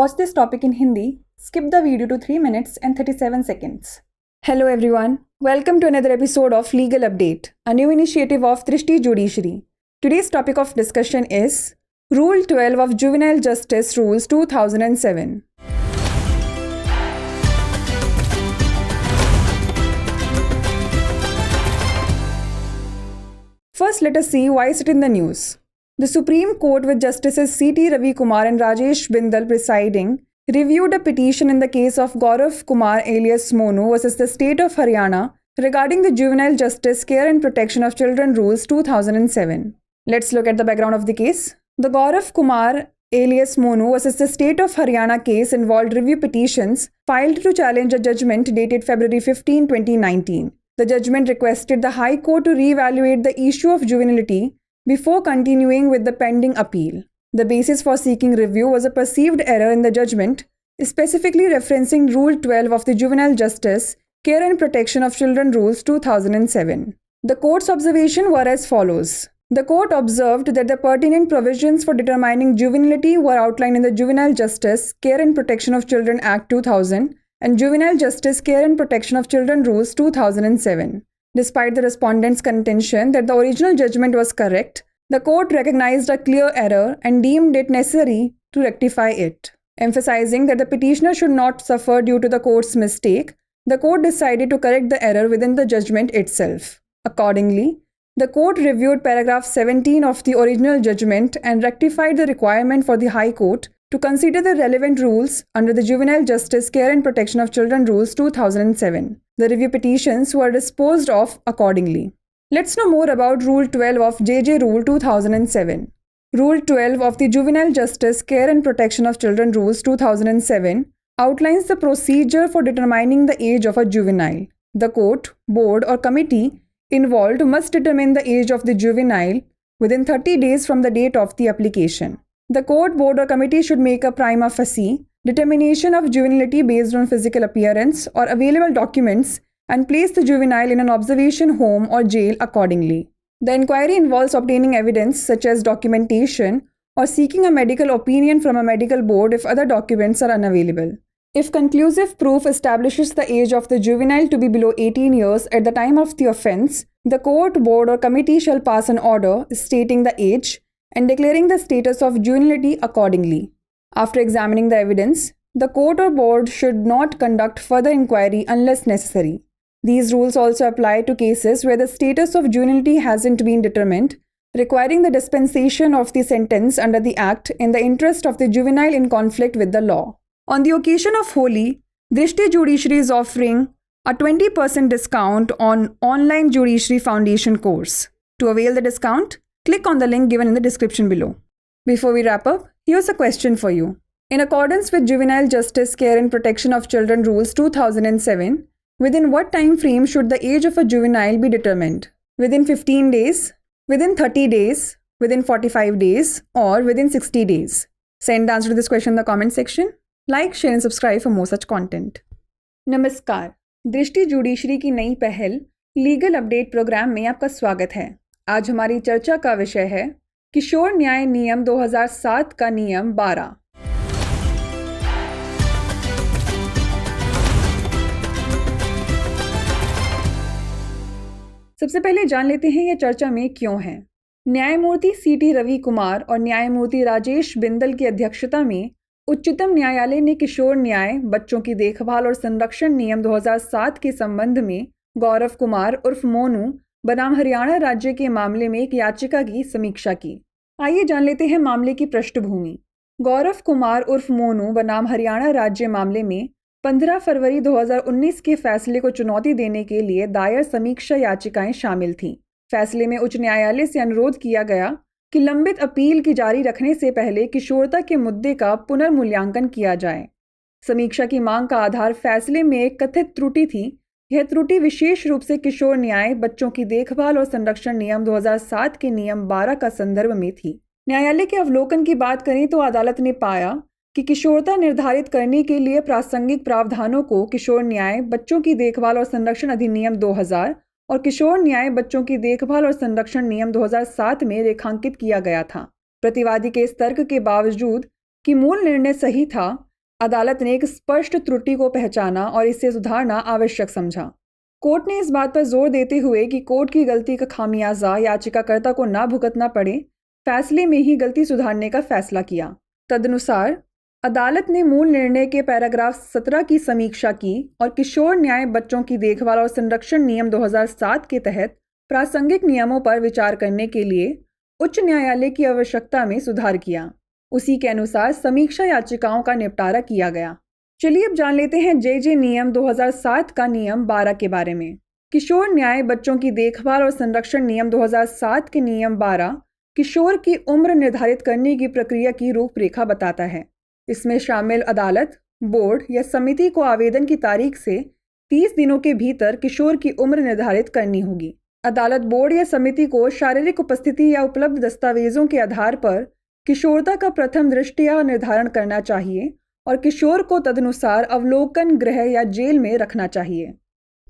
watch this topic in Hindi, skip the video to 3 minutes and 37 seconds. Hello everyone, welcome to another episode of Legal Update, a new initiative of Drishti Judiciary. Today's topic of discussion is Rule 12 of Juvenile Justice Rules 2007. First, let us see why is it in the news. The Supreme Court, with Justices C.T. Ravi Kumar and Rajesh Bindal presiding, reviewed a petition in the case of Gaurav Kumar alias Monu versus the State of Haryana regarding the Juvenile Justice Care and Protection of Children Rules 2007. Let's look at the background of the case. The Gaurav Kumar alias Monu versus the State of Haryana case involved review petitions filed to challenge a judgment dated February 15, 2019. The judgment requested the High Court to re-evaluate the issue of juvenility before continuing with the pending appeal. The basis for seeking review was a perceived error in the judgment, specifically referencing Rule 12 of the Juvenile Justice, Care and Protection of Children Rules 2007. The court's observations were as follows. The court observed that the pertinent provisions for determining juvenility were outlined in the Juvenile Justice, Care and Protection of Children Act 2000 and Juvenile Justice, Care and Protection of Children Rules 2007. Despite the respondent's contention that the original judgment was correct, the court recognized a clear error and deemed it necessary to rectify it. Emphasizing that the petitioner should not suffer due to the court's mistake, the court decided to correct the error within the judgment itself. Accordingly, the court reviewed paragraph 17 of the original judgment and rectified the requirement for the High Court to consider the relevant rules under the Juvenile Justice, Care and Protection of Children Rules 2007. The review petitions were disposed of accordingly. Let's know more about Rule 12 of JJ Rule 2007. Rule 12 of the Juvenile Justice, Care and Protection of Children Rules 2007 outlines the procedure for determining the age of a juvenile. The court, board or committee involved must determine the age of the juvenile within 30 days from the date of the application. The court, board or committee should make a prima facie determination of juvenility based on physical appearance or available documents and place the juvenile in an observation home or jail accordingly. The inquiry involves obtaining evidence such as documentation or seeking a medical opinion from a medical board if other documents are unavailable. If conclusive proof establishes the age of the juvenile to be below 18 years at the time of the offence, the court, board or committee shall pass an order stating the age and declaring the status of juvenility accordingly. After examining the evidence, the court or board should not conduct further inquiry unless necessary. These rules also apply to cases where the status of juvenility hasn't been determined, requiring the dispensation of the sentence under the Act in the interest of the juvenile in conflict with the law. On the occasion of Holi, Drishti Judiciary is offering a 20% discount on online Judiciary Foundation course. To avail the discount, click on the link given in the description below. Before we wrap up, here's a question for you. In accordance with Juvenile Justice, Care and Protection of Children Rules 2007, within what time frame should the age of a juvenile be determined? Within 15 days, within 30 days, within 45 days, or within 60 days? Send the answer to this question in the comment section. Like, share and subscribe for more such content. नमस्कार, दृष्टि judiciary की नई पहल legal update programme में आपका स्वागत है। आज हमारी चर्चा का विषय है किशोर न्याय नियम 2007 का नियम 12। सबसे पहले जान लेते हैं यह चर्चा में क्यों है। न्यायमूर्ति C.T. रवि कुमार और न्यायमूर्ति राजेश बिंदल की अध्यक्षता में उच्चतम न्यायालय ने किशोर न्याय, बच्चों की देखभाल और संरक्षण नियम 2007 के संबंध में गौरव कुमार उर्फ मोनू बनाम हरियाणा राज्य के मामले में एक याचिका की समीक्षा की। आइए जान लेते हैं मामले की पृष्ठभूमि। गौरव कुमार उर्फ मोनू बनाम हरियाणा राज्य मामले में 15 फरवरी 2019 के फैसले को चुनौती देने के लिए दायर समीक्षा याचिकाएं शामिल थीं। फैसले में उच्च न्यायालय से अनुरोध किया गया कि लंबित अपील की जारी रखने से पहले किशोरता के मुद्दे का पुनर्मूल्यांकन किया जाए। समीक्षा की मांग का आधार फैसले में एक कथित त्रुटि थी। यह त्रुटि विशेष रूप से किशोर न्याय, बच्चों की देखभाल और संरक्षण नियम 2007 के नियम 12 का संदर्भ में थी। न्यायालय के अवलोकन की बात करें तो अदालत ने पाया कि किशोरता निर्धारित करने के लिए प्रासंगिक प्रावधानों को किशोर न्याय, बच्चों की देखभाल और संरक्षण अधिनियम 2000 और किशोर न्याय, बच्चों की देखभाल और संरक्षण नियम 2007 में रेखांकित किया गया था। प्रतिवादी के इस तर्क के बावजूद कि मूल निर्णय सही था, अदालत ने एक स्पष्ट त्रुटि को पहचाना और इसे सुधारना आवश्यक समझा। कोर्ट ने इस बात पर जोर देते हुए कि कोर्ट की गलती का खामियाजा याचिकाकर्ता को ना भुगतना पड़े, फैसले में ही गलती सुधारने का फैसला किया। तदनुसार अदालत ने मूल निर्णय के पैराग्राफ 17 की समीक्षा की और किशोर न्याय बच्चों की देखभाल और संरक्षण नियम 2007 के तहत प्रासंगिक नियमों पर विचार करने के लिए उच्च न्यायालय की आवश्यकता में सुधार किया। उसी के अनुसार समीक्षा याचिकाओं का निपटारा किया गया। चलिए अब जान लेते हैं जे नियम 2007 का नियम 12 के बारे में। किशोर न्याय बच्चों की देखभाल और संरक्षण नियम 2007 के नियम 12 किशोर की उम्र निर्धारित करने की प्रक्रिया की रूपरेखा बताता है। इसमें शामिल अदालत, बोर्ड या समिति को आवेदन की तारीख से 30 दिनों के भीतर किशोर की उम्र निर्धारित करनी होगी। अदालत बोर्ड या समिति को शारीरिक उपस्थिति या उपलब्ध दस्तावेजों के आधार पर किशोरता का प्रथम दृष्टया निर्धारण करना चाहिए और किशोर को तदनुसार अवलोकन गृह या जेल में रखना चाहिए।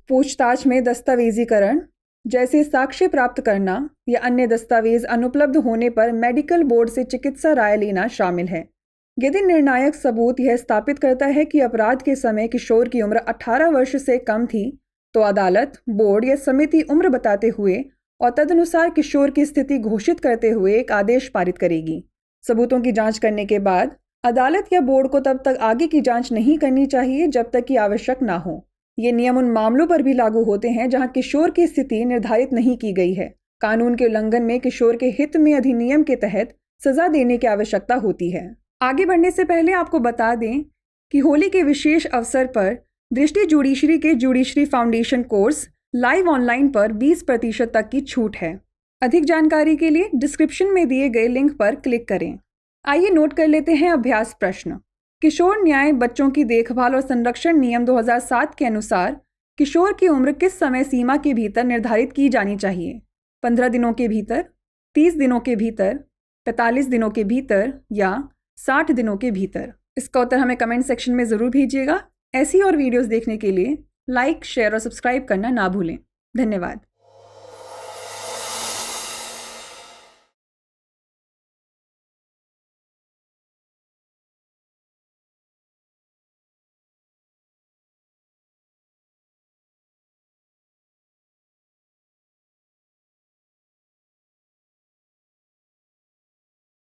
पूछताछ में दस्तावेजीकरण जैसे साक्ष्य प्राप्त करना या अन्य दस्तावेज अनुपलब्ध होने पर मेडिकल बोर्ड से चिकित्सा राय लेना शामिल है। यदि निर्णायक सबूत यह स्थापित करता है कि अपराध के समय किशोर की उम्र 18 वर्ष से कम थी, तो अदालत, बोर्ड या समिति उम्र बताते हुए और तदनुसार किशोर की स्थिति घोषित करते हुए एक आदेश पारित करेगी। सबूतों की जांच करने के बाद अदालत या बोर्ड को तब तक आगे की जांच नहीं करनी चाहिए जब तक कि आवश्यक ना हो। ये नियम उन मामलों पर भी लागू होते हैं जहां किशोर की स्थिति निर्धारित नहीं की गई है। कानून के उल्लंघन में किशोर के हित में अधिनियम के तहत सजा देने की आवश्यकता होती है। आगे बढ़ने से पहले आपको बता दें कि होली के विशेष अवसर पर दृष्टि जुडिशरी के judiciary foundation course live online पर 20% तक की छूट है। अधिक जानकारी के लिए डिस्क्रिप्शन में दिए गए लिंक पर क्लिक करें। आइए नोट कर लेते हैं अभ्यास प्रश्न। किशोर न्याय बच्चों की देखभाल और संरक्षण नियम 2007 के अनुसार किशोर की उम्र किस समय सीमा के भीतर निर्धारित की जानी चाहिए? 15 दिनों के भीतर, 30 दिनों के भीतर, 45 दिनों के भीतर या 60 दिनों के भीतर? इसका उत्तर हमें कमेंट सेक्शन में ज़रूर भेजिएगा। ऐसी और वीडियोस देखने के लिए लाइक, शेयर और सब्सक्राइब करना ना भूलें। धन्यवाद।